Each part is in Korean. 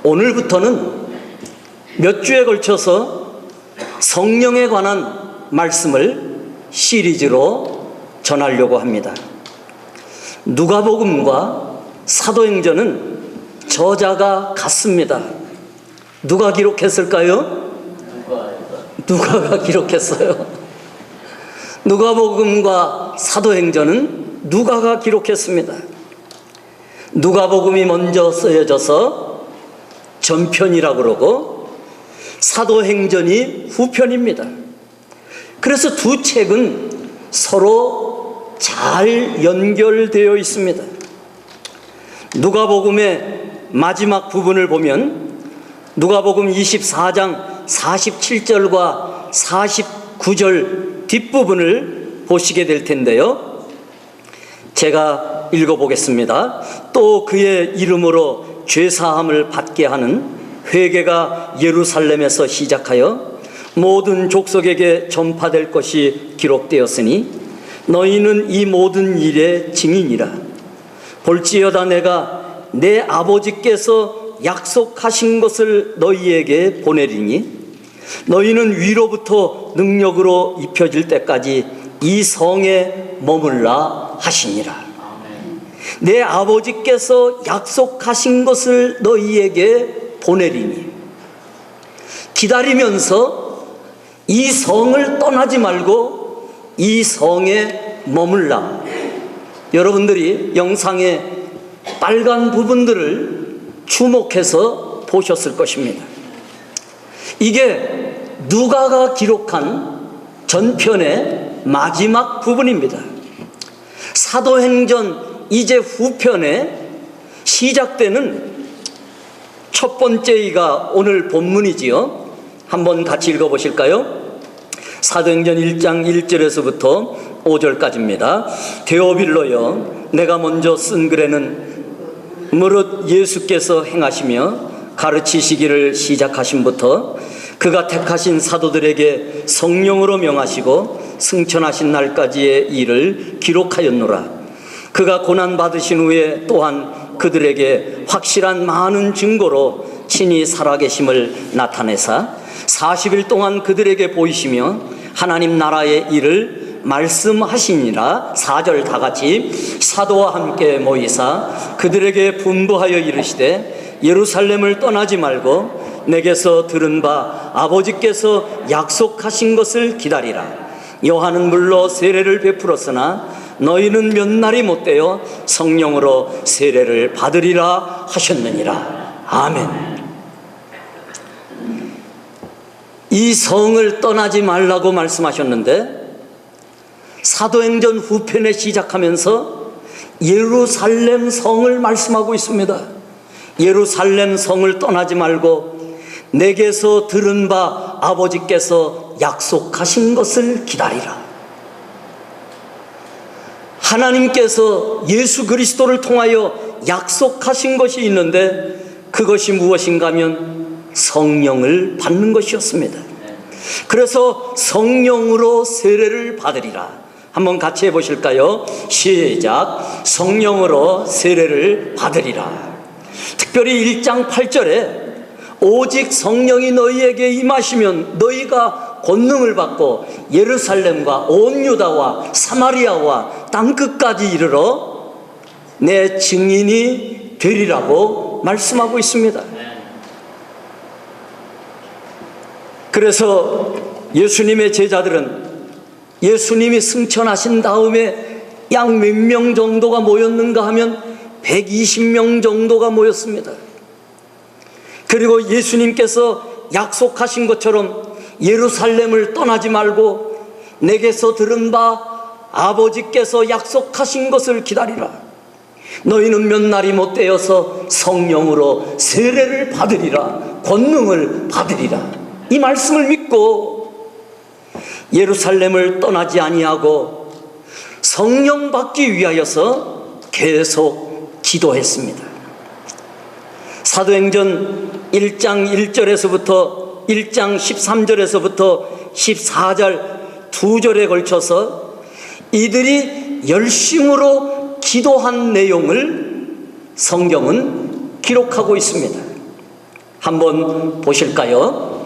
오늘부터는 몇 주에 걸쳐서 성령에 관한 말씀을 시리즈로 전하려고 합니다. 누가복음과 사도행전은 저자가 같습니다. 누가 기록했을까요? 누가가 기록했어요. 누가복음과 사도행전은 누가가 기록했습니다. 누가복음이 먼저 쓰여져서 전편이라고 그러고 사도행전이 후편입니다. 그래서 두 책은 서로 잘 연결되어 있습니다. 누가복음의 마지막 부분을 보면 누가복음 24장 47절과 49절 뒷부분을 보시게 될 텐데요. 제가 읽어보겠습니다. 또 그의 이름으로 죄사함을 받게 하는 회개가 예루살렘에서 시작하여 모든 족속에게 전파될 것이 기록되었으니 너희는 이 모든 일의 증인이라. 볼지어다 내가 내 아버지께서 약속하신 것을 너희에게 보내리니 너희는 위로부터 능력으로 입혀질 때까지 이 성에 머물라 하시니라. 내 아버지께서 약속하신 것을 너희에게 보내리니, 기다리면서 이 성을 떠나지 말고 이 성에 머물라. 여러분들이 영상의 빨간 부분들을 주목해서 보셨을 것입니다. 이게 누가가 기록한 전편의 마지막 부분입니다. 사도행전 이제 후편에 시작되는 첫 번째가 오늘 본문이지요. 한번 같이 읽어보실까요? 사도행전 1장 1절에서부터 5절까지입니다. 데오빌로여, 내가 먼저 쓴 글에는 무릇 예수께서 행하시며 가르치시기를 시작하심부터 그가 택하신 사도들에게 성령으로 명하시고 승천하신 날까지의 일을 기록하였노라. 그가 고난받으신 후에 또한 그들에게 확실한 많은 증거로 친히 살아계심을 나타내사 40일 동안 그들에게 보이시며 하나님 나라의 일을 말씀하시니라. 4절 다 같이. 사도와 함께 모이사 그들에게 분부하여 이르시되 예루살렘을 떠나지 말고 내게서 들은 바 아버지께서 약속하신 것을 기다리라. 요한은 물로 세례를 베풀었으나 너희는 몇 날이 못되어 성령으로 세례를 받으리라 하셨느니라. 아멘. 이 성을 떠나지 말라고 말씀하셨는데 사도행전 후편에 시작하면서 예루살렘 성을 말씀하고 있습니다. 예루살렘 성을 떠나지 말고 내게서 들은 바 아버지께서 약속하신 것을 기다리라. 하나님께서 예수 그리스도를 통하여 약속하신 것이 있는데 그것이 무엇인가 하면 성령을 받는 것이었습니다. 그래서 성령으로 세례를 받으리라. 한번 같이 해보실까요? 시작. 성령으로 세례를 받으리라. 특별히 1장 8절에 오직 성령이 너희에게 임하시면 너희가 권능을 받고 예루살렘과 온 유다와 사마리아와 땅끝까지 이르러 내 증인이 되리라고 말씀하고 있습니다. 그래서 예수님의 제자들은 예수님이 승천하신 다음에 약 몇 명 정도가 모였는가 하면 120명 정도가 모였습니다. 그리고 예수님께서 약속하신 것처럼 예루살렘을 떠나지 말고 내게서 들은 바 아버지께서 약속하신 것을 기다리라. 너희는 몇 날이 못되어서 성령으로 세례를 받으리라. 권능을 받으리라. 이 말씀을 믿고 예루살렘을 떠나지 아니하고 성령 받기 위하여서 계속 기도했습니다. 사도행전 1장 1절에서부터 1장 13절에서부터 14절 2절에 걸쳐서 이들이 열심으로 기도한 내용을 성경은 기록하고 있습니다. 한번 보실까요?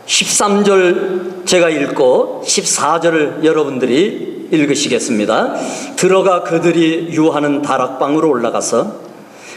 13절 제가 읽고 14절을 여러분들이 읽으시겠습니다. 들어가 그들이 유하는 다락방으로 올라가서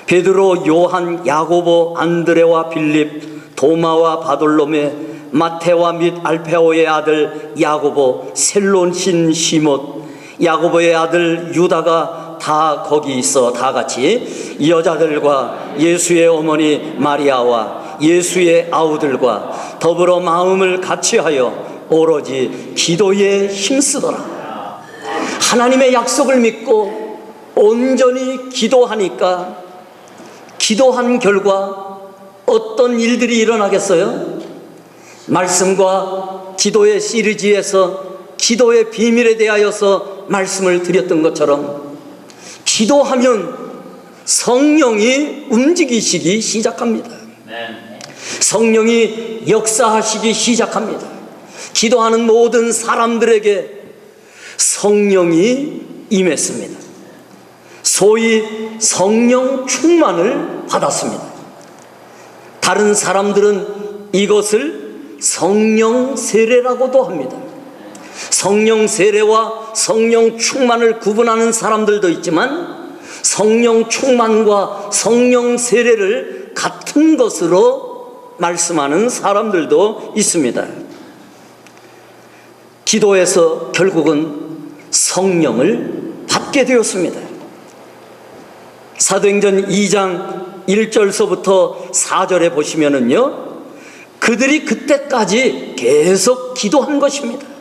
베드로, 요한, 야고보, 안드레와 빌립, 도마와 바돌로메, 마테와 및 알페오의 아들 야고보, 셀론신 시못, 야고보의 아들 유다가 다 거기 있어 다 같이 여자들과 예수의 어머니 마리아와 예수의 아우들과 더불어 마음을 같이하여 오로지 기도에 힘쓰더라. 하나님의 약속을 믿고 온전히 기도하니까 기도한 결과 어떤 일들이 일어나겠어요? 말씀과 기도의 시리즈에서 기도의 비밀에 대하여서 말씀을 드렸던 것처럼 기도하면 성령이 움직이시기 시작합니다. 성령이 역사하시기 시작합니다. 기도하는 모든 사람들에게 성령이 임했습니다. 소위 성령 충만을 받았습니다. 다른 사람들은 이것을 성령 세례라고도 합니다. 성령 세례와 성령 충만을 구분하는 사람들도 있지만 성령 충만과 성령 세례를 같은 것으로 말씀하는 사람들도 있습니다. 기도에서 결국은 성령을 받게 되었습니다. 사도행전 2장 1절서부터 4절에 보시면은요, 그들이 그때까지 계속 기도한 것입니다.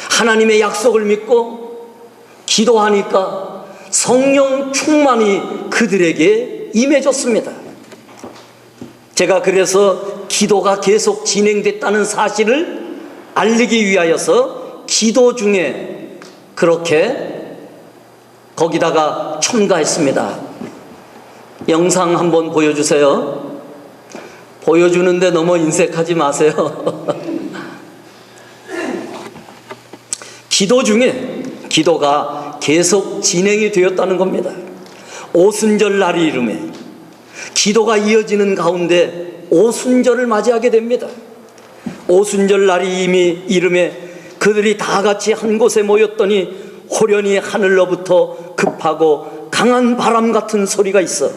하나님의 약속을 믿고 기도하니까 성령 충만이 그들에게 임해졌습니다. 제가 그래서 기도가 계속 진행됐다는 사실을 알리기 위하여서 기도 중에 그렇게 거기다가 첨가했습니다. 영상 한번 보여주세요. 보여주는데 너무 인색하지 마세요. 기도 중에 기도가 계속 진행이 되었다는 겁니다. 오순절 날이 이름에 기도가 이어지는 가운데 오순절을 맞이하게 됩니다. 오순절 날이 이미 이름에 그들이 다 같이 한 곳에 모였더니 호련히 하늘로부터 급하고 강한 바람 같은 소리가 있어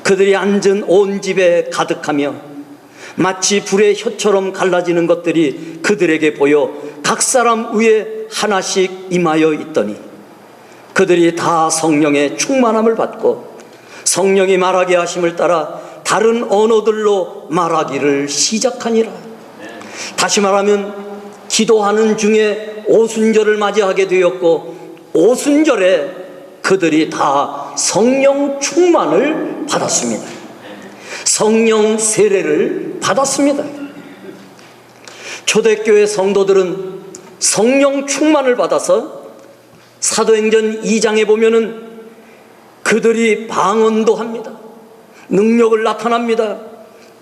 그들이 앉은 온 집에 가득하며 마치 불의 혀처럼 갈라지는 것들이 그들에게 보여 각 사람 위에 하나씩 임하여 있더니 그들이 다 성령의 충만함을 받고 성령이 말하게 하심을 따라 다른 언어들로 말하기를 시작하니라. 다시 말하면 기도하는 중에 오순절을 맞이하게 되었고 오순절에 그들이 다 성령 충만을 받았습니다. 성령 세례를 받았습니다. 초대교회 성도들은 성령 충만을 받아서 사도행전 2장에 보면은 그들이 방언도 합니다. 능력을 나타납니다.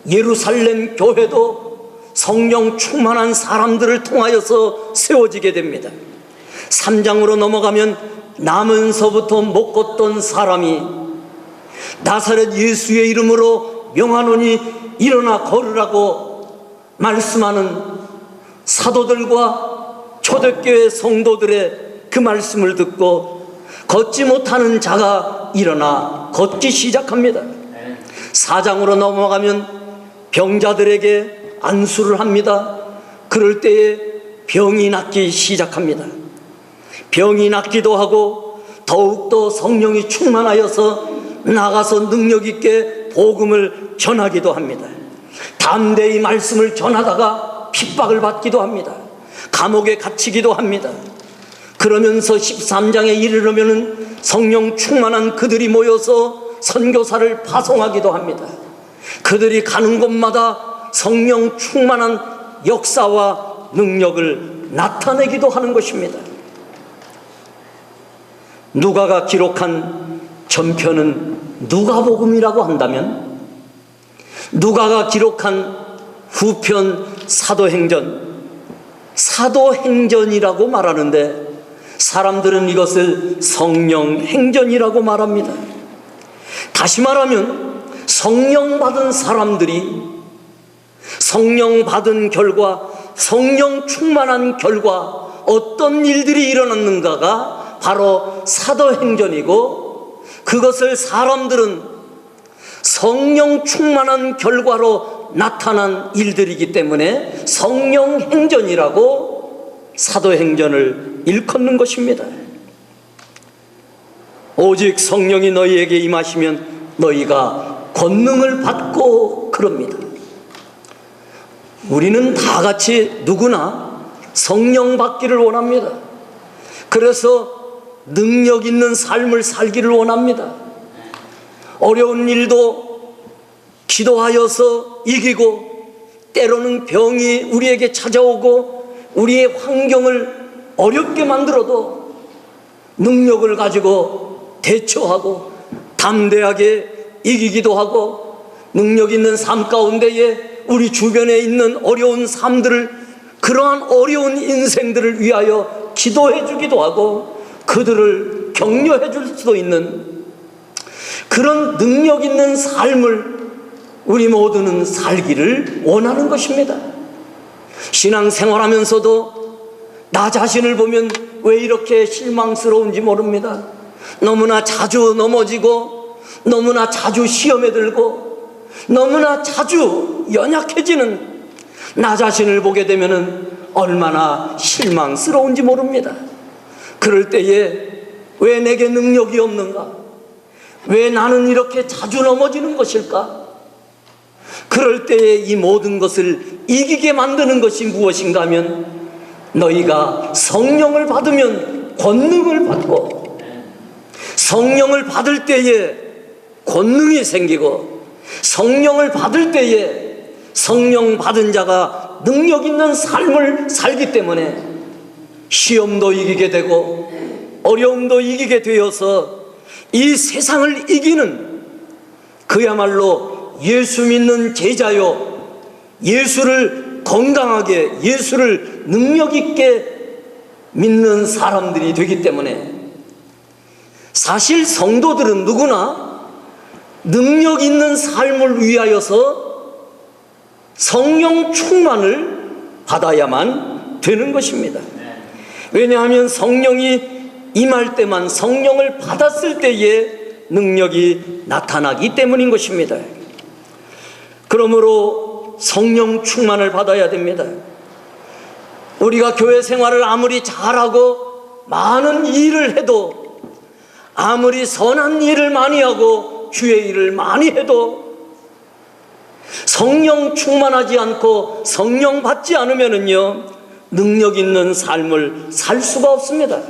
예루살렘 교회도 성령 충만한 사람들을 통하여서 세워지게 됩니다. 3장으로 넘어가면 나면서부터 못 걷던 사람이 나사렛 예수의 이름으로 명하노니 일어나 걸으라고 말씀하는 사도들과 초대교회 성도들의 그 말씀을 듣고 걷지 못하는 자가 일어나 걷기 시작합니다. 4장으로 넘어가면 병자들에게 안수를 합니다. 그럴 때에 병이 낫기 시작합니다. 병이 낫기도 하고 더욱더 성령이 충만하여서 나가서 능력 있게 복음을 전하기도 합니다. 담대히 말씀을 전하다가 핍박을 받기도 합니다. 감옥에 갇히기도 합니다. 그러면서 13장에 이르려면 성령 충만한 그들이 모여서 선교사를 파송하기도 합니다. 그들이 가는 곳마다 성령 충만한 역사와 능력을 나타내기도 하는 것입니다. 누가가 기록한 전편은 누가복음이라고 한다면 누가가 기록한 후편 사도행전이라고 말하는데 사람들은 이것을 성령행전이라고 말합니다. 다시 말하면 성령 받은 사람들이 성령 받은 결과, 성령 충만한 결과 어떤 일들이 일어났는가가 바로 사도행전이고, 그것을 사람들은 성령 충만한 결과로 나타난 일들이기 때문에 성령행전이라고 사도행전을 일컫는 것입니다. 오직 성령이 너희에게 임하시면 너희가 권능을 받고 그럽니다. 우리는 다 같이 누구나 성령 받기를 원합니다. 그래서 능력 있는 삶을 살기를 원합니다. 어려운 일도 기도하여서 이기고, 때로는 병이 우리에게 찾아오고 우리의 환경을 어렵게 만들어도 능력을 가지고 대처하고 담대하게 이기기도 하고, 능력 있는 삶 가운데에 우리 주변에 있는 어려운 삶들을, 그러한 어려운 인생들을 위하여 기도해 주기도 하고 그들을 격려해 줄 수도 있는 그런 능력 있는 삶을 우리 모두는 살기를 원하는 것입니다. 신앙생활하면서도 나 자신을 보면 왜 이렇게 실망스러운지 모릅니다. 너무나 자주 넘어지고, 너무나 자주 시험에 들고, 너무나 자주 연약해지는 나 자신을 보게 되면 얼마나 실망스러운지 모릅니다. 그럴 때에 왜 내게 능력이 없는가? 왜 나는 이렇게 자주 넘어지는 것일까? 그럴 때에 이 모든 것을 이기게 만드는 것이 무엇인가 하면, 너희가 성령을 받으면 권능을 받고, 성령을 받을 때에 권능이 생기고, 성령을 받을 때에 성령 받은 자가 능력 있는 삶을 살기 때문에 시험도 이기게 되고 어려움도 이기게 되어서 이 세상을 이기는, 그야말로 예수 믿는 제자요, 예수를 건강하게, 예수를 능력 있게 믿는 사람들이 되기 때문에, 사실 성도들은 누구나 능력 있는 삶을 위하여서 성령 충만을 받아야만 되는 것입니다. 왜냐하면 성령이 임할 때만, 성령을 받았을 때에 능력이 나타나기 때문인 것입니다. 그러므로 성령 충만을 받아야 됩니다. 우리가 교회 생활을 아무리 잘하고 많은 일을 해도, 아무리 선한 일을 많이 하고 주의 일을 많이 해도 성령 충만하지 않고 성령 받지 않으면은요, 능력 있는 삶을 살 수가 없습니다.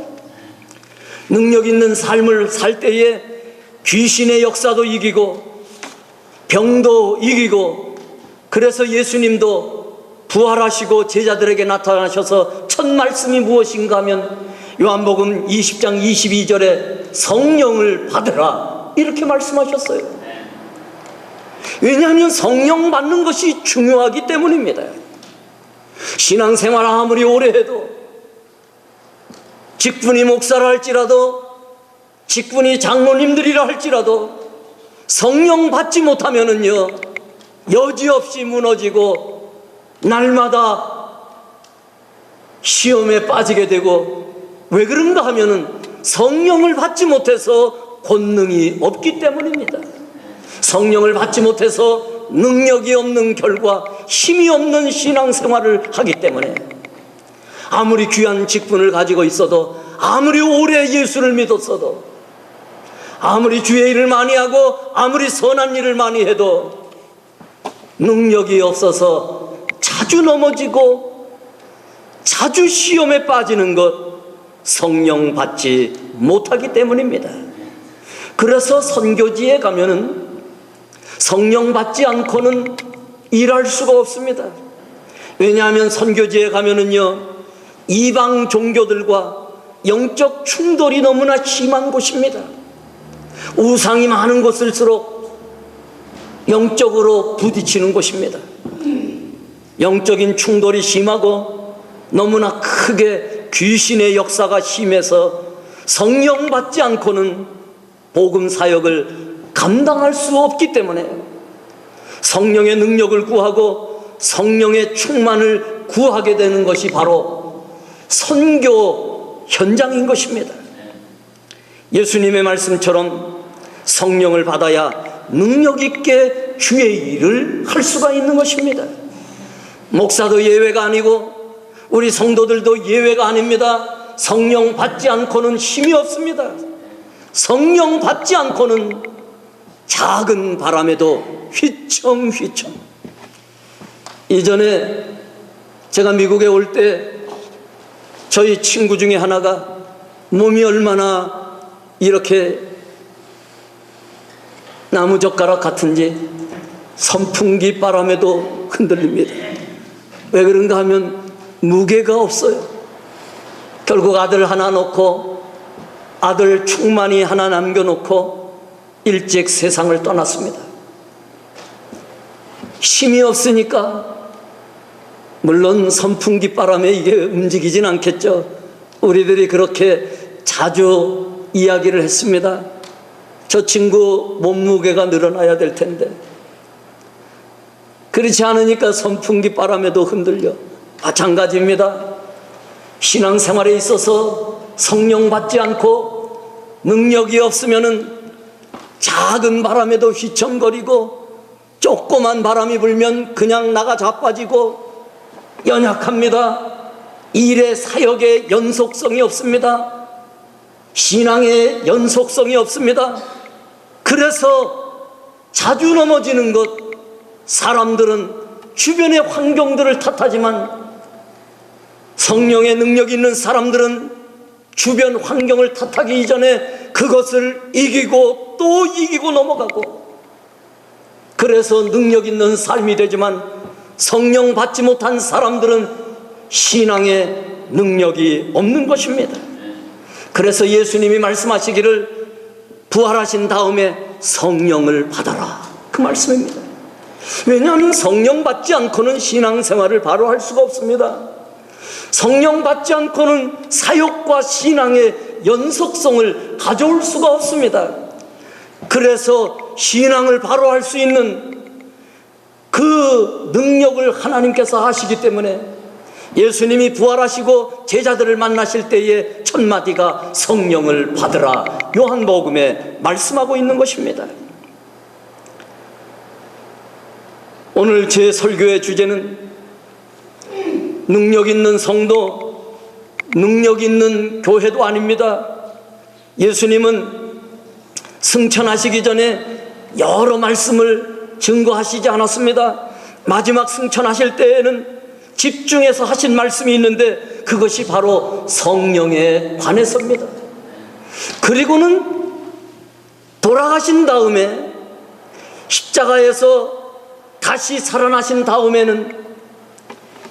능력 있는 삶을 살 때에 귀신의 역사도 이기고 병도 이기고, 그래서 예수님도 부활하시고 제자들에게 나타나셔서 첫 말씀이 무엇인가 하면 요한복음 20장 22절에 성령을 받으라 이렇게 말씀하셨어요. 왜냐하면 성령 받는 것이 중요하기 때문입니다. 신앙생활 아무리 오래 해도, 직분이 목사라 할지라도, 직분이 장로님들이라 할지라도 성령 받지 못하면은요, 여지없이 무너지고 날마다 시험에 빠지게 되고, 왜 그런가 하면은 성령을 받지 못해서 권능이 없기 때문입니다. 성령을 받지 못해서 능력이 없는 결과, 힘이 없는 신앙생활을 하기 때문에, 아무리 귀한 직분을 가지고 있어도, 아무리 오래 예수를 믿었어도, 아무리 주의 일을 많이 하고 아무리 선한 일을 많이 해도 능력이 없어서 자주 넘어지고 자주 시험에 빠지는 것, 성령 받지 못하기 때문입니다. 그래서 선교지에 가면은 성령 받지 않고는 일할 수가 없습니다. 왜냐하면 선교지에 가면은요, 이방 종교들과 영적 충돌이 너무나 심한 곳입니다. 우상이 많은 곳일수록 영적으로 부딪히는 곳입니다. 영적인 충돌이 심하고 너무나 크게 귀신의 역사가 심해서 성령 받지 않고는 복음 사역을 감당할 수 없기 때문에 성령의 능력을 구하고 성령의 충만을 구하게 되는 것이 바로 선교 현장인 것입니다. 예수님의 말씀처럼 성령을 받아야 능력 있게 주의 일을 할 수가 있는 것입니다. 목사도 예외가 아니고 우리 성도들도 예외가 아닙니다. 성령 받지 않고는 힘이 없습니다. 성령 받지 않고는 작은 바람에도 휘청휘청. 이전에 제가 미국에 올 때 저희 친구 중에 하나가 몸이 얼마나 이렇게 나무젓가락 같은지 선풍기 바람에도 흔들립니다. 왜 그런가 하면 무게가 없어요. 결국 아들 하나 놓고 아들 충만히 하나 남겨놓고 일찍 세상을 떠났습니다. 힘이 없으니까 물론 선풍기 바람에 이게 움직이진 않겠죠. 우리들이 그렇게 자주 이야기를 했습니다. 저 친구 몸무게가 늘어나야 될 텐데 그렇지 않으니까 선풍기 바람에도 흔들려. 마찬가지입니다. 신앙생활에 있어서 성령 받지 않고 능력이 없으면은 작은 바람에도 휘청거리고 조그만 바람이 불면 그냥 나가 자빠지고 연약합니다. 일의 사역의 연속성이 없습니다. 신앙의 연속성이 없습니다. 그래서 자주 넘어지는 것, 사람들은 주변의 환경들을 탓하지만 성령의 능력이 있는 사람들은 주변 환경을 탓하기 이전에 그것을 이기고 또 이기고 넘어가고, 그래서 능력 있는 삶이 되지만 성령 받지 못한 사람들은 신앙의 능력이 없는 것입니다. 그래서 예수님이 말씀하시기를 부활하신 다음에 성령을 받아라, 그 말씀입니다. 왜냐하면 성령 받지 않고는 신앙생활을 바로 할 수가 없습니다. 성령 받지 않고는 사역과 신앙의 연속성을 가져올 수가 없습니다. 그래서 신앙을 바로 할 수 있는 그 능력을 하나님께서 하시기 때문에 예수님이 부활하시고 제자들을 만나실 때에 첫 마디가 성령을 받으라, 요한복음에 말씀하고 있는 것입니다. 오늘 제 설교의 주제는 능력 있는 성도, 능력 있는 교회도 아닙니다. 예수님은 승천하시기 전에 여러 말씀을 증거하시지 않았습니다. 마지막 승천하실 때에는 집중해서 하신 말씀이 있는데 그것이 바로 성령에 관해서입니다. 그리고는 돌아가신 다음에 십자가에서 다시 살아나신 다음에는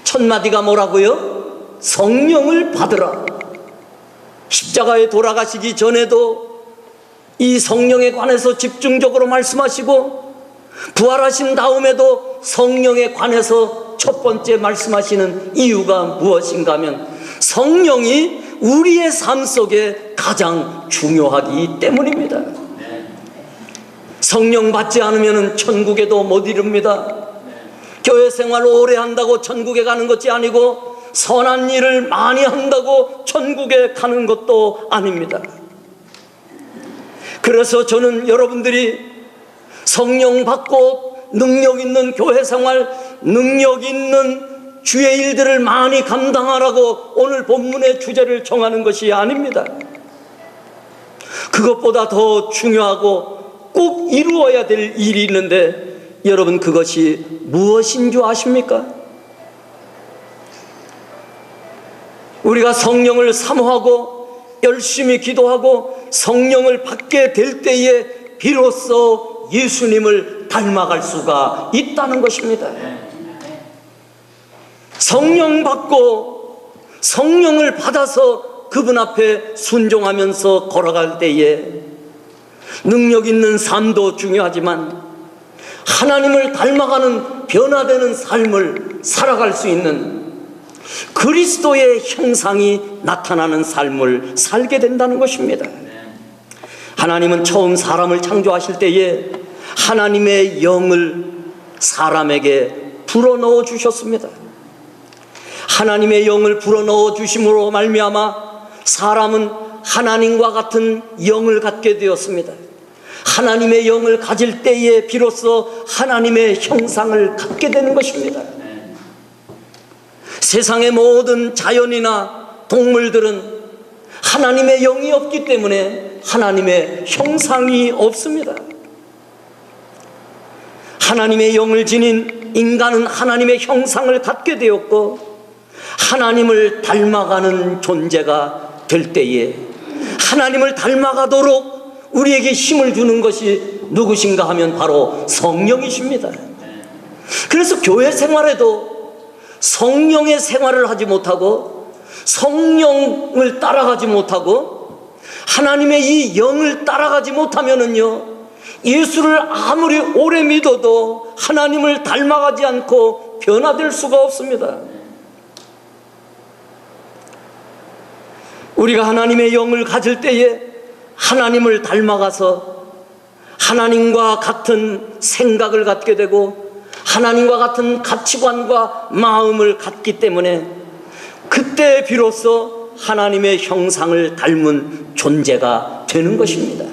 첫 마디가 뭐라고요? 성령을 받으라. 십자가에 돌아가시기 전에도 이 성령에 관해서 집중적으로 말씀하시고 부활하신 다음에도 성령에 관해서 첫 번째 말씀하시는 이유가 무엇인가 하면 성령이 우리의 삶 속에 가장 중요하기 때문입니다. 성령 받지 않으면 천국에도 못 이릅니다. 교회 생활 오래 한다고 천국에 가는 것이 아니고 선한 일을 많이 한다고 천국에 가는 것도 아닙니다. 그래서 저는 여러분들이 성령 받고 능력 있는 교회 생활, 능력 있는 주의 일들을 많이 감당하라고 오늘 본문의 주제를 정하는 것이 아닙니다. 그것보다 더 중요하고 꼭 이루어야 될 일이 있는데 여러분, 그것이 무엇인 줄 아십니까? 우리가 성령을 사모하고 열심히 기도하고 성령을 받게 될 때에 비로소 예수님을 닮아갈 수가 있다는 것입니다. 성령 받고 성령을 받아서 그분 앞에 순종하면서 걸어갈 때에 능력 있는 삶도 중요하지만 하나님을 닮아가는 변화되는 삶을 살아갈 수 있는 그리스도의 형상이 나타나는 삶을 살게 된다는 것입니다. 하나님은 처음 사람을 창조하실 때에 하나님의 영을 사람에게 불어넣어 주셨습니다. 하나님의 영을 불어넣어 주심으로 말미암아 사람은 하나님과 같은 영을 갖게 되었습니다. 하나님의 영을 가질 때에 비로소 하나님의 형상을 갖게 되는 것입니다. 세상의 모든 자연이나 동물들은 하나님의 영이 없기 때문에 하나님의 형상이 없습니다. 하나님의 영을 지닌 인간은 하나님의 형상을 갖게 되었고 하나님을 닮아가는 존재가 될 때에 하나님을 닮아가도록 우리에게 힘을 주는 것이 누구신가 하면 바로 성령이십니다. 그래서 교회 생활에도 성령의 생활을 하지 못하고 성령을 따라가지 못하고 하나님의 이 영을 따라가지 못하면은요, 예수를 아무리 오래 믿어도 하나님을 닮아가지 않고 변화될 수가 없습니다. 우리가 하나님의 영을 가질 때에 하나님을 닮아가서 하나님과 같은 생각을 갖게 되고 하나님과 같은 가치관과 마음을 갖기 때문에 그때 비로소 하나님의 형상을 닮은 존재가 되는 것입니다.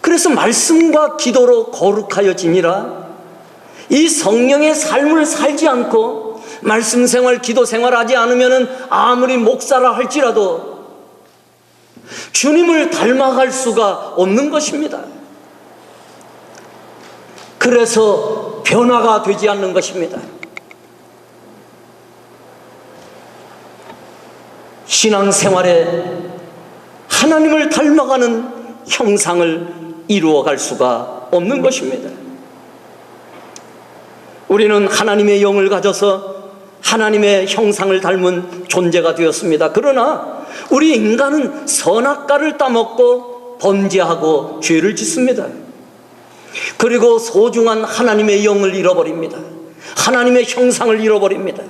그래서 말씀과 기도로 거룩하여지니라. 이 성령의 삶을 살지 않고 말씀 생활, 기도 생활하지 않으면 아무리 목사라 할지라도 주님을 닮아갈 수가 없는 것입니다. 그래서 변화가 되지 않는 것입니다. 신앙생활에 하나님을 닮아가는 형상을 이루어갈 수가 없는 것입니다. 우리는 하나님의 영을 가져서 하나님의 형상을 닮은 존재가 되었습니다. 그러나 우리 인간은 선악과를 따먹고 범죄하고 죄를 짓습니다. 그리고 소중한 하나님의 영을 잃어버립니다. 하나님의 형상을 잃어버립니다.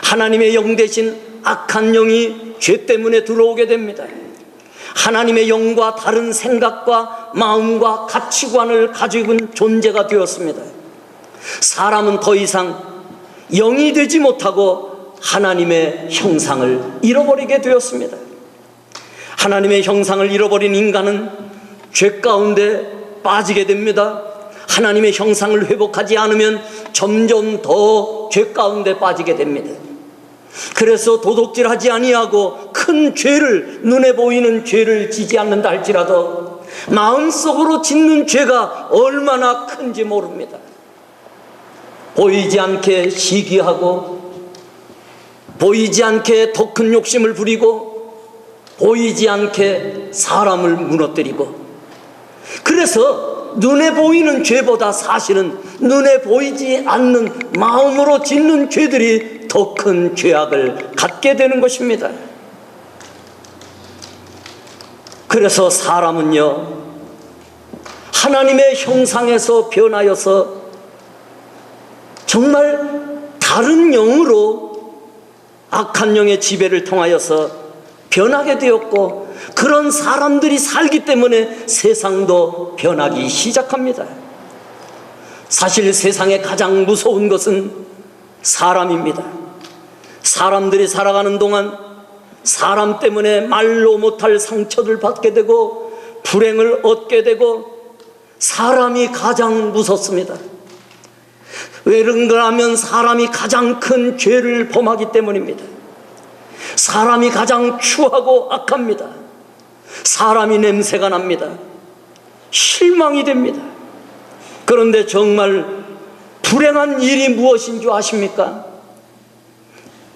하나님의 영 대신 악한 영이 죄 때문에 들어오게 됩니다. 하나님의 영과 다른 생각과 마음과 가치관을 가지고 있는 존재가 되었습니다. 사람은 더 이상 영이 되지 못하고 하나님의 형상을 잃어버리게 되었습니다. 하나님의 형상을 잃어버린 인간은 죄 가운데 빠지게 됩니다. 하나님의 형상을 회복하지 않으면 점점 더 죄 가운데 빠지게 됩니다. 그래서 도둑질하지 아니하고 큰 죄를, 눈에 보이는 죄를 지지 않는다 할지라도 마음속으로 짓는 죄가 얼마나 큰지 모릅니다. 보이지 않게 시기하고 보이지 않게 더 큰 욕심을 부리고 보이지 않게 사람을 무너뜨리고, 그래서 눈에 보이는 죄보다 사실은 눈에 보이지 않는 마음으로 짓는 죄들이 더 큰 죄악을 갖게 되는 것입니다. 그래서 사람은요, 하나님의 형상에서 변하여서 정말 다른 영으로 악한 영의 지배를 통하여서 변하게 되었고, 그런 사람들이 살기 때문에 세상도 변하기 시작합니다. 사실 세상에 가장 무서운 것은 사람입니다. 사람들이 살아가는 동안 사람 때문에 말로 못할 상처를 받게 되고 불행을 얻게 되고 사람이 가장 무섭습니다. 왜 그런가 하면 사람이 가장 큰 죄를 범하기 때문입니다. 사람이 가장 추하고 악합니다. 사람이 냄새가 납니다. 실망이 됩니다. 그런데 정말 불행한 일이 무엇인 줄 아십니까?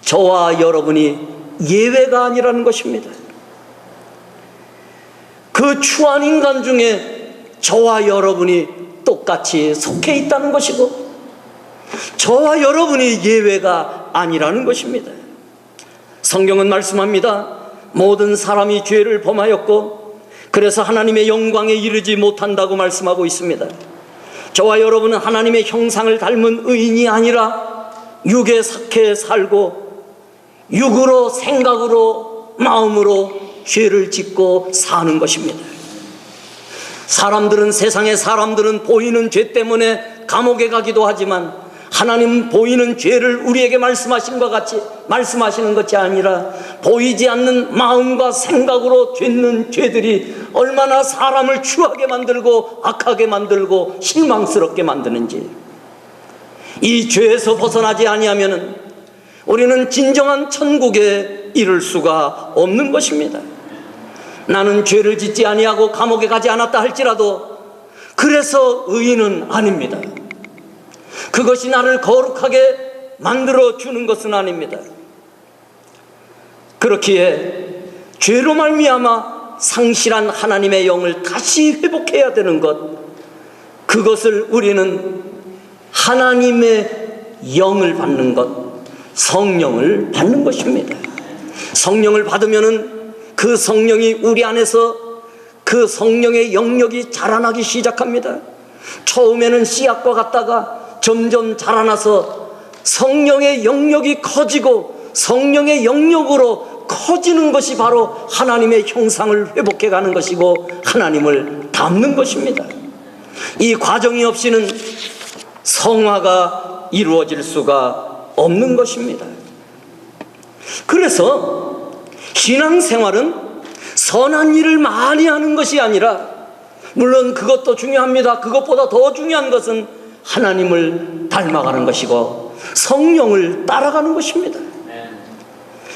저와 여러분이 예외가 아니라는 것입니다. 그 추한 인간 중에 저와 여러분이 똑같이 속해 있다는 것이고, 저와 여러분이 예외가 아니라는 것입니다. 성경은 말씀합니다. 모든 사람이 죄를 범하였고 그래서 하나님의 영광에 이르지 못한다고 말씀하고 있습니다. 저와 여러분은 하나님의 형상을 닮은 의인이 아니라 육에 삭해 살고 육으로, 생각으로, 마음으로 죄를 짓고 사는 것입니다. 세상의 사람들은 보이는 죄 때문에 감옥에 가기도 하지만 하나님은 보이는 죄를 우리에게 말씀하시는 것이 아니라 보이지 않는 마음과 생각으로 짓는 죄들이 얼마나 사람을 추하게 만들고 악하게 만들고 실망스럽게 만드는지, 이 죄에서 벗어나지 아니하면은 우리는 진정한 천국에 이를 수가 없는 것입니다. 나는 죄를 짓지 아니하고 감옥에 가지 않았다 할지라도 그래서 의인은 아닙니다. 그것이 나를 거룩하게 만들어 주는 것은 아닙니다. 그렇기에 죄로 말미암아 상실한 하나님의 영을 다시 회복해야 되는 것, 그것을 우리는 하나님의 영을 받는 것, 성령을 받는 것입니다. 성령을 받으면은 그 성령이 우리 안에서 그 성령의 영역이 자라나기 시작합니다. 처음에는 씨앗과 같다가 점점 자라나서 성령의 영역이 커지고 성령의 영역으로 커지는 것이 바로 하나님의 형상을 회복해 가는 것이고 하나님을 닮는 것입니다. 이 과정이 없이는 성화가 이루어질 수가 없는 것입니다. 그래서 신앙생활은 선한 일을 많이 하는 것이 아니라, 물론 그것도 중요합니다. 그것보다 더 중요한 것은 하나님을 닮아가는 것이고 성령을 따라가는 것입니다.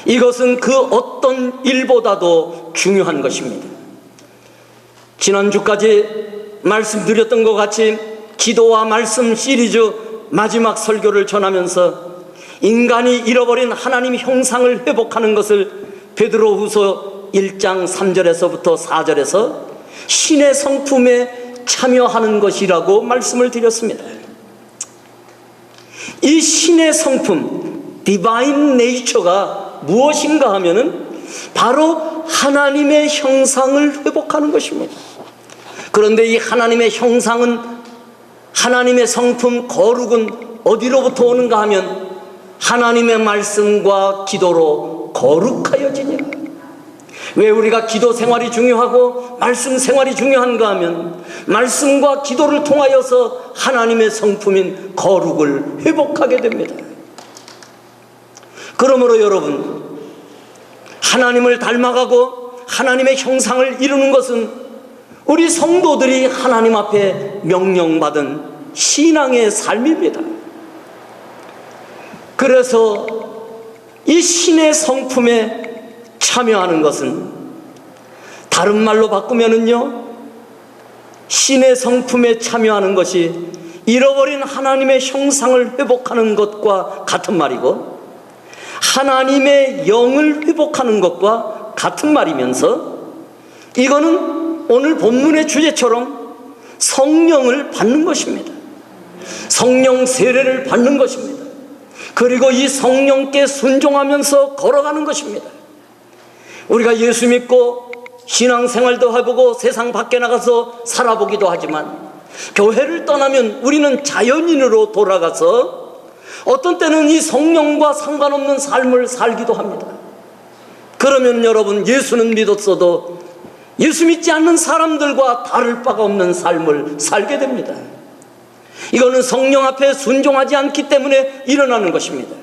이것은 그 어떤 일보다도 중요한 것입니다. 지난주까지 말씀드렸던 것 같이 기도와 말씀 시리즈 마지막 설교를 전하면서 인간이 잃어버린 하나님 형상을 회복하는 것을 베드로후서 1장 3절에서부터 4절에서 신의 성품에 참여하는 것이라고 말씀을 드렸습니다. 이 신의 성품, 디바인 네이처가 무엇인가 하면은 바로 하나님의 형상을 회복하는 것입니다. 그런데 이 하나님의 형상은, 하나님의 성품, 거룩은 어디로부터 오는가 하면 하나님의 말씀과 기도로 거룩하여지니라. 왜 우리가 기도 생활이 중요하고 말씀 생활이 중요한가 하면 말씀과 기도를 통하여서 하나님의 성품인 거룩을 회복하게 됩니다. 그러므로 여러분, 하나님을 닮아가고 하나님의 형상을 이루는 것은 우리 성도들이 하나님 앞에 명령받은 신앙의 삶입니다. 그래서 이 신의 성품에 참여하는 것은, 다른 말로 바꾸면은요, 신의 성품에 참여하는 것이 잃어버린 하나님의 형상을 회복하는 것과 같은 말이고, 하나님의 영을 회복하는 것과 같은 말이면서, 이거는 오늘 본문의 주제처럼 성령을 받는 것입니다. 성령 세례를 받는 것입니다. 그리고 이 성령께 순종하면서 걸어가는 것입니다. 우리가 예수 믿고 신앙생활도 해보고 세상 밖에 나가서 살아보기도 하지만, 교회를 떠나면 우리는 자연인으로 돌아가서 어떤 때는 이 성령과 상관없는 삶을 살기도 합니다. 그러면 여러분, 예수는 믿었어도 예수 믿지 않는 사람들과 다를 바가 없는 삶을 살게 됩니다. 이거는 성령 앞에 순종하지 않기 때문에 일어나는 것입니다.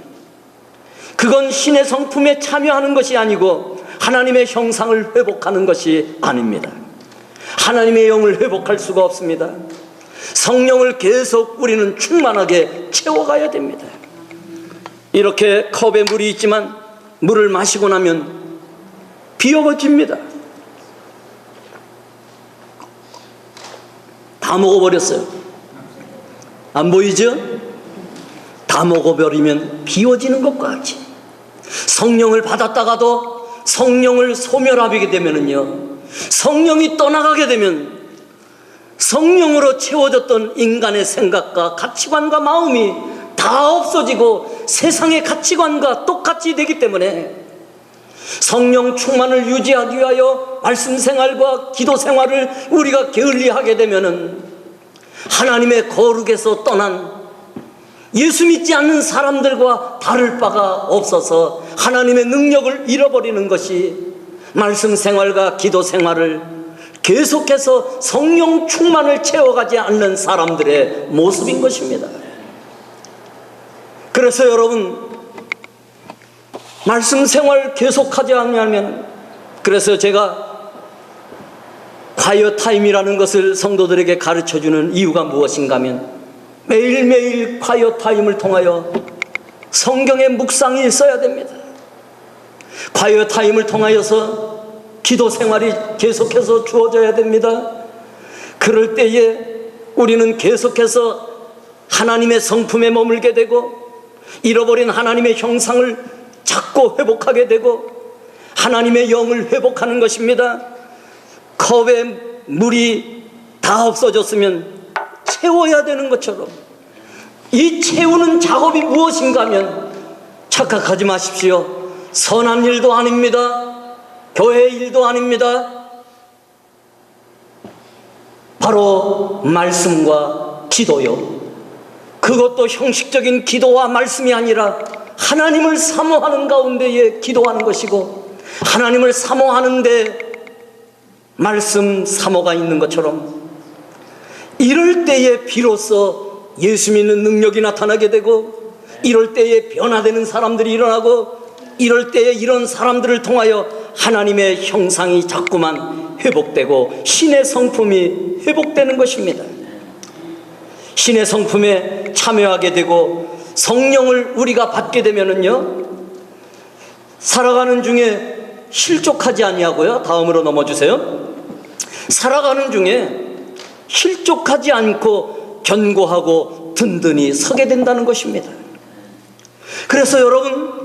그건 신의 성품에 참여하는 것이 아니고 하나님의 형상을 회복하는 것이 아닙니다. 하나님의 영을 회복할 수가 없습니다. 성령을 계속 우리는 충만하게 채워가야 됩니다. 이렇게 컵에 물이 있지만 물을 마시고 나면 비어버집니다. 다 먹어버렸어요. 안 보이죠? 다 먹어버리면 비워지는 것과 같이, 성령을 받았다가도 성령을 소멸하게 되면은요, 성령이 떠나가게 되면 성령으로 채워졌던 인간의 생각과 가치관과 마음이 다 없어지고 세상의 가치관과 똑같이 되기 때문에 성령 충만을 유지하기 위하여 말씀 생활과 기도 생활을 우리가 게을리하게 되면은 하나님의 거룩에서 떠난 예수 믿지 않는 사람들과 다를 바가 없어서 하나님의 능력을 잃어버리는 것이 말씀 생활과 기도 생활을 계속해서 성령 충만을 채워가지 않는 사람들의 모습인 것입니다. 그래서 여러분, 말씀 생활 계속하지 않으면, 그래서 제가 콰이어 타임이라는 것을 성도들에게 가르쳐주는 이유가 무엇인가 하면, 매일매일 콰이어 타임을 통하여 성경의 묵상이 있어야 됩니다. 콰이어 타임을 통하여서 기도 생활이 계속해서 주어져야 됩니다. 그럴 때에 우리는 계속해서 하나님의 성품에 머물게 되고, 잃어버린 하나님의 형상을 찾고 회복하게 되고, 하나님의 영을 회복하는 것입니다. 컵에 물이 다 없어졌으면 채워야 되는 것처럼, 이 채우는 작업이 무엇인가 하면, 착각하지 마십시오. 선한 일도 아닙니다. 교회 일도 아닙니다. 바로 말씀과 기도요. 그것도 형식적인 기도와 말씀이 아니라 하나님을 사모하는 가운데에 기도하는 것이고, 하나님을 사모하는데 말씀 사모가 있는 것처럼, 이럴 때에 비로소 예수 믿는 능력이 나타나게 되고, 이럴 때에 변화되는 사람들이 일어나고, 이럴 때에 이런 사람들을 통하여 하나님의 형상이 자꾸만 회복되고 신의 성품이 회복되는 것입니다. 신의 성품에 참여하게 되고 성령을 우리가 받게 되면은요, 살아가는 중에 실족하지 아니하고요. 다음으로 넘어주세요. 살아가는 중에 실족하지 않고 견고하고 든든히 서게 된다는 것입니다. 그래서 여러분,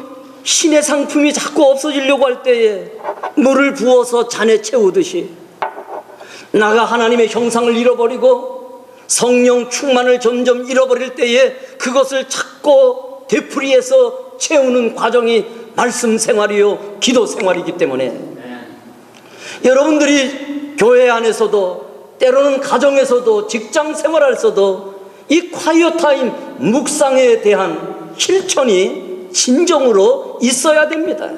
신의 상품이 자꾸 없어지려고 할 때에 물을 부어서 잔에 채우듯이, 나가 하나님의 형상을 잃어버리고 성령 충만을 점점 잃어버릴 때에 그것을 찾고 되풀이해서 채우는 과정이 말씀 생활이요, 기도 생활이기 때문에, 여러분들이 교회 안에서도, 때로는 가정에서도, 직장 생활에서도 이 콰이어 타임 묵상에 대한 실천이 진정으로 있어야 됩니다.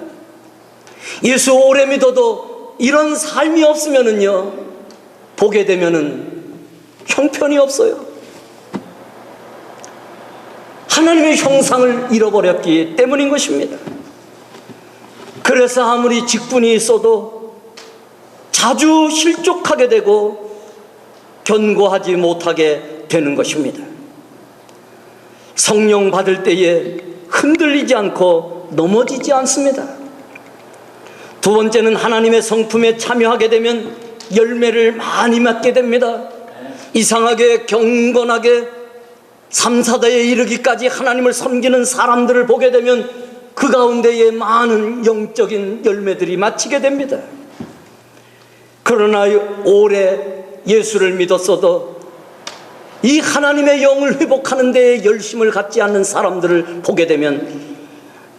예수 오래 믿어도 이런 삶이 없으면은요, 보게 되면은 형편이 없어요. 하나님의 형상을 잃어버렸기 때문인 것입니다. 그래서 아무리 직분이 있어도 자주 실족하게 되고 견고하지 못하게 되는 것입니다. 성령 받을 때에 흔들리지 않고 넘어지지 않습니다. 두 번째는 하나님의 성품에 참여하게 되면 열매를 많이 맺게 됩니다. 이상하게 경건하게 3, 4대에 이르기까지 하나님을 섬기는 사람들을 보게 되면 그 가운데에 많은 영적인 열매들이 맺히게 됩니다. 그러나 오래 예수를 믿었어도 이 하나님의 영을 회복하는 데에 열심을 갖지 않는 사람들을 보게 되면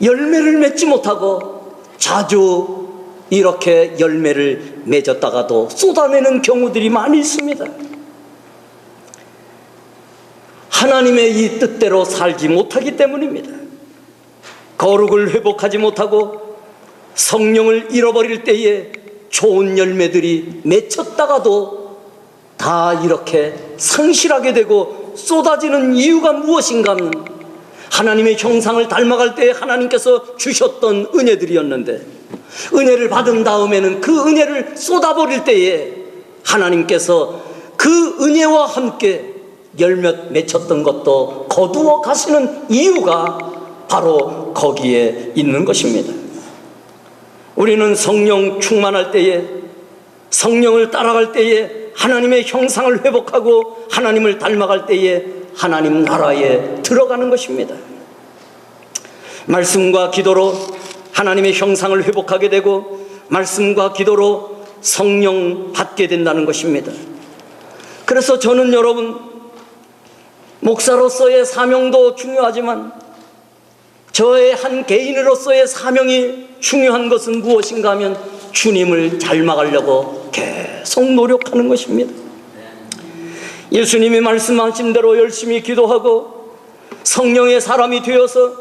열매를 맺지 못하고 자주 이렇게 열매를 맺었다가도 쏟아내는 경우들이 많이 있습니다. 하나님의 이 뜻대로 살지 못하기 때문입니다. 거룩을 회복하지 못하고 성령을 잃어버릴 때에 좋은 열매들이 맺혔다가도 다 이렇게 상실하게 되고 쏟아지는 이유가 무엇인가 하면, 하나님의 형상을 닮아갈 때 하나님께서 주셨던 은혜들이었는데, 은혜를 받은 다음에는 그 은혜를 쏟아버릴 때에 하나님께서 그 은혜와 함께 열매 맺혔던 것도 거두어 가시는 이유가 바로 거기에 있는 것입니다. 우리는 성령 충만할 때에, 성령을 따라갈 때에, 하나님의 형상을 회복하고 하나님을 닮아갈 때에 하나님 나라에 들어가는 것입니다. 말씀과 기도로 하나님의 형상을 회복하게 되고 말씀과 기도로 성령 받게 된다는 것입니다. 그래서 저는 여러분, 목사로서의 사명도 중요하지만 저의 한 개인으로서의 사명이 중요한 것은 무엇인가 하면 주님을 닮아가려고 계속 노력하는 것입니다. 예수님이 말씀하신 대로 열심히 기도하고 성령의 사람이 되어서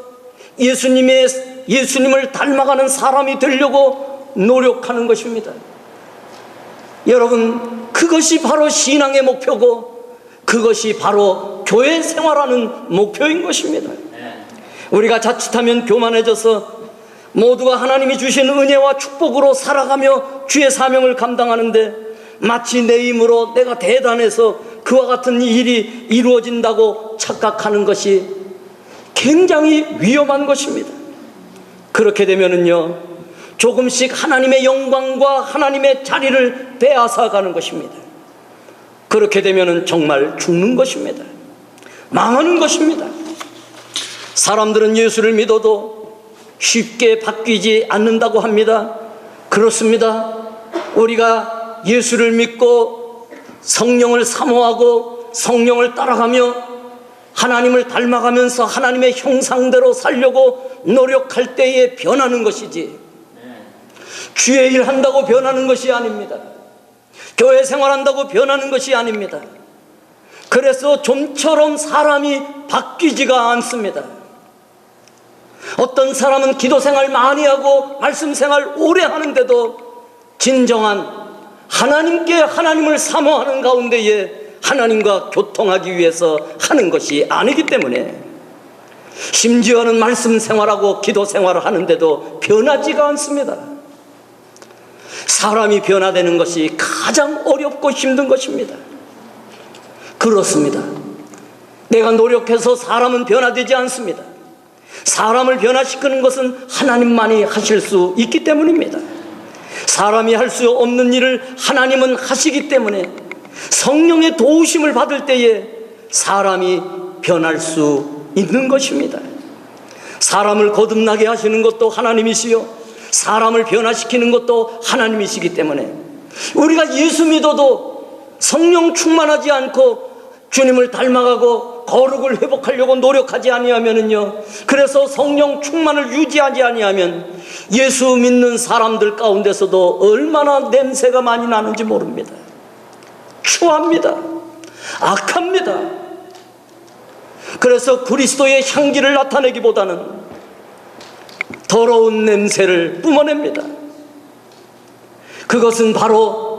예수님을 닮아가는 사람이 되려고 노력하는 것입니다. 여러분, 그것이 바로 신앙의 목표고 그것이 바로 교회 생활하는 목표인 것입니다. 우리가 자칫하면 교만해져서 모두가 하나님이 주신 은혜와 축복으로 살아가며 주의 사명을 감당하는데 마치 내 힘으로 내가 대단해서 그와 같은 일이 이루어진다고 착각하는 것이 굉장히 위험한 것입니다. 그렇게 되면은요, 조금씩 하나님의 영광과 하나님의 자리를 빼앗아가는 것입니다. 그렇게 되면은 정말 죽는 것입니다. 망하는 것입니다. 사람들은 예수를 믿어도 쉽게 바뀌지 않는다고 합니다. 그렇습니다. 우리가 예수를 믿고 성령을 사모하고 성령을 따라가며 하나님을 닮아가면서 하나님의 형상대로 살려고 노력할 때에 변하는 것이지, 주의 일 한다고 변하는 것이 아닙니다. 교회 생활한다고 변하는 것이 아닙니다. 그래서 좀처럼 사람이 바뀌지가 않습니다. 어떤 사람은 기도 생활 많이 하고 말씀 생활 오래 하는데도 진정한 하나님을 사모하는 가운데에 하나님과 교통하기 위해서 하는 것이 아니기 때문에, 심지어는 말씀 생활하고 기도 생활을 하는데도 변하지가 않습니다. 사람이 변화되는 것이 가장 어렵고 힘든 것입니다. 그렇습니다. 내가 노력해서 사람은 변화되지 않습니다. 사람을 변화시키는 것은 하나님만이 하실 수 있기 때문입니다. 사람이 할 수 없는 일을 하나님은 하시기 때문에 성령의 도우심을 받을 때에 사람이 변할 수 있는 것입니다. 사람을 거듭나게 하시는 것도 하나님이시요 사람을 변화시키는 것도 하나님이시기 때문에 우리가 예수 믿어도 성령 충만하지 않고 주님을 닮아가고 거룩을 회복하려고 노력하지 아니하면은요, 그래서 성령 충만을 유지하지 아니하면 예수 믿는 사람들 가운데서도 얼마나 냄새가 많이 나는지 모릅니다. 추합니다. 악합니다. 그래서 그리스도의 향기를 나타내기보다는 더러운 냄새를 뿜어냅니다. 그것은 바로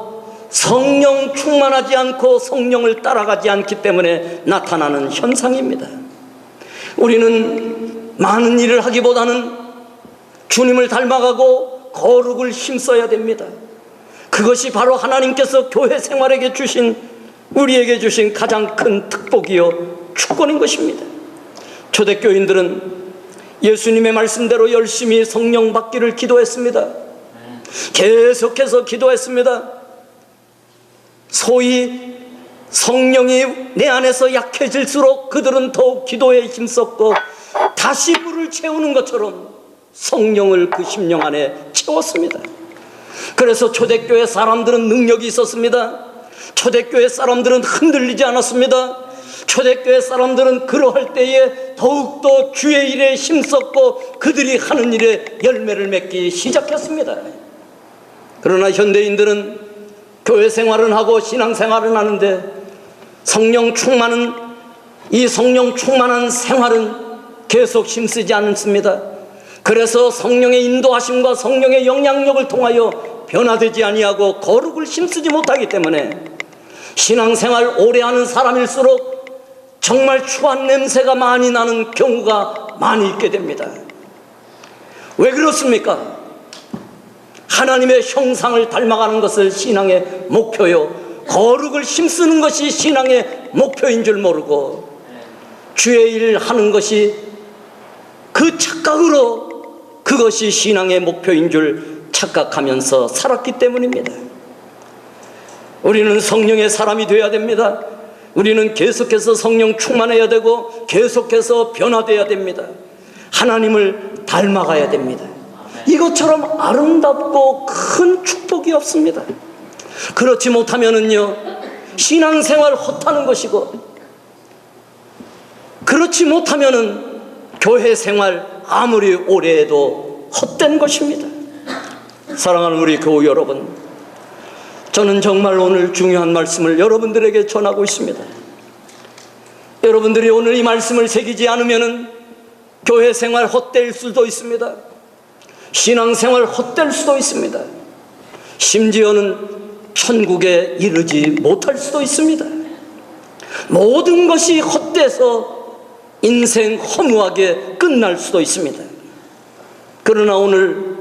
성령 충만하지 않고 성령을 따라가지 않기 때문에 나타나는 현상입니다. 우리는 많은 일을 하기보다는 주님을 닮아가고 거룩을 힘써야 됩니다. 그것이 바로 하나님께서 교회 생활에게 주신, 우리에게 주신 가장 큰 특복이요 축복인 것입니다. 초대교인들은 예수님의 말씀대로 열심히 성령 받기를 기도했습니다. 계속해서 기도했습니다. 소위 성령이 내 안에서 약해질수록 그들은 더욱 기도에 힘썼고 다시 물을 채우는 것처럼 성령을 그 심령 안에 채웠습니다. 그래서 초대교회 사람들은 능력이 있었습니다. 초대교회 사람들은 흔들리지 않았습니다. 초대교회 사람들은 그러할 때에 더욱더 주의 일에 힘썼고 그들이 하는 일에 열매를 맺기 시작했습니다. 그러나 현대인들은 교회 생활은 하고 신앙 생활은 하는데 이 성령 충만한 생활은 계속 힘쓰지 않습니다. 그래서 성령의 인도하심과 성령의 영향력을 통하여 변화되지 아니하고 거룩을 힘쓰지 못하기 때문에 신앙생활 오래 하는 사람일수록 정말 추한 냄새가 많이 나는 경우가 많이 있게 됩니다. 왜 그렇습니까? 하나님의 형상을 닮아가는 것을 신앙의 목표요, 거룩을 힘쓰는 것이 신앙의 목표인 줄 모르고 주의 일을 하는 것이 그 착각으로 그것이 신앙의 목표인 줄 착각하면서 살았기 때문입니다. 우리는 성령의 사람이 되어야 됩니다. 우리는 계속해서 성령 충만해야 되고 계속해서 변화되어야 됩니다. 하나님을 닮아가야 됩니다. 이것처럼 아름답고 큰 축복이 없습니다. 그렇지 못하면은요, 신앙생활 헛하는 것이고, 그렇지 못하면은 교회 생활 아무리 오래 해도 헛된 것입니다. 사랑하는 우리 교우 여러분, 저는 정말 오늘 중요한 말씀을 여러분들에게 전하고 있습니다. 여러분들이 오늘 이 말씀을 새기지 않으면은 교회 생활 헛될 수도 있습니다. 신앙생활 헛될 수도 있습니다. 심지어는 천국에 이르지 못할 수도 있습니다. 모든 것이 헛돼서 인생 허무하게 끝날 수도 있습니다. 그러나 오늘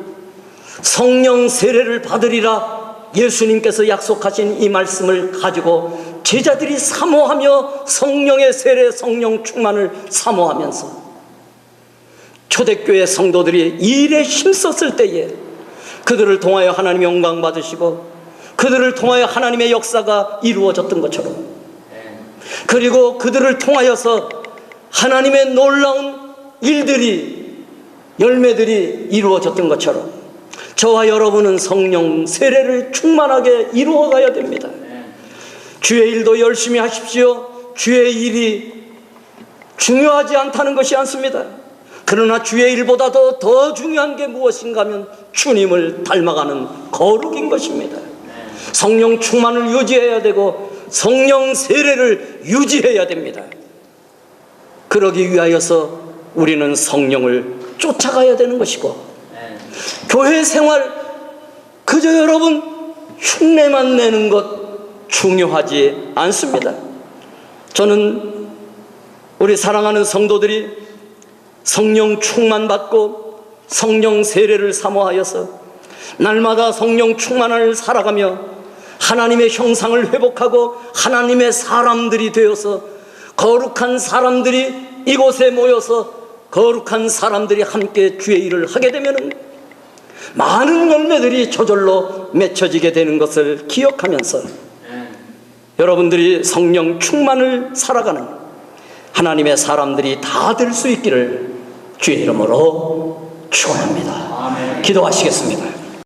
성령 세례를 받으리라 예수님께서 약속하신 이 말씀을 가지고 제자들이 사모하며 성령의 세례, 성령 충만을 사모하면서 초대교회 성도들이 이 일에 힘썼을 때에 그들을 통하여 하나님의 영광 받으시고 그들을 통하여 하나님의 역사가 이루어졌던 것처럼, 그리고 그들을 통하여서 하나님의 놀라운 일들이, 열매들이 이루어졌던 것처럼 저와 여러분은 성령 세례를 충만하게 이루어가야 됩니다. 주의 일도 열심히 하십시오. 주의 일이 중요하지 않다는 것이 않습니다. 그러나 주의 일보다도 더 중요한 게 무엇인가 하면 주님을 닮아가는 거룩인 것입니다. 성령 충만을 유지해야 되고 성령 세례를 유지해야 됩니다. 그러기 위하여서 우리는 성령을 쫓아가야 되는 것이고, 교회 생활 그저 여러분 흉내만 내는 것 중요하지 않습니다. 저는 우리 사랑하는 성도들이 성령 충만 받고 성령 세례를 사모하여서 날마다 성령 충만을 살아가며 하나님의 형상을 회복하고 하나님의 사람들이 되어서 거룩한 사람들이 이곳에 모여서 거룩한 사람들이 함께 주의 일을 하게 되면 많은 열매들이 저절로 맺혀지게 되는 것을 기억하면서 여러분들이 성령 충만을 살아가는 하나님의 사람들이 다 될 수 있기를 주의 이름으로 축원합니다. 기도하시겠습니다.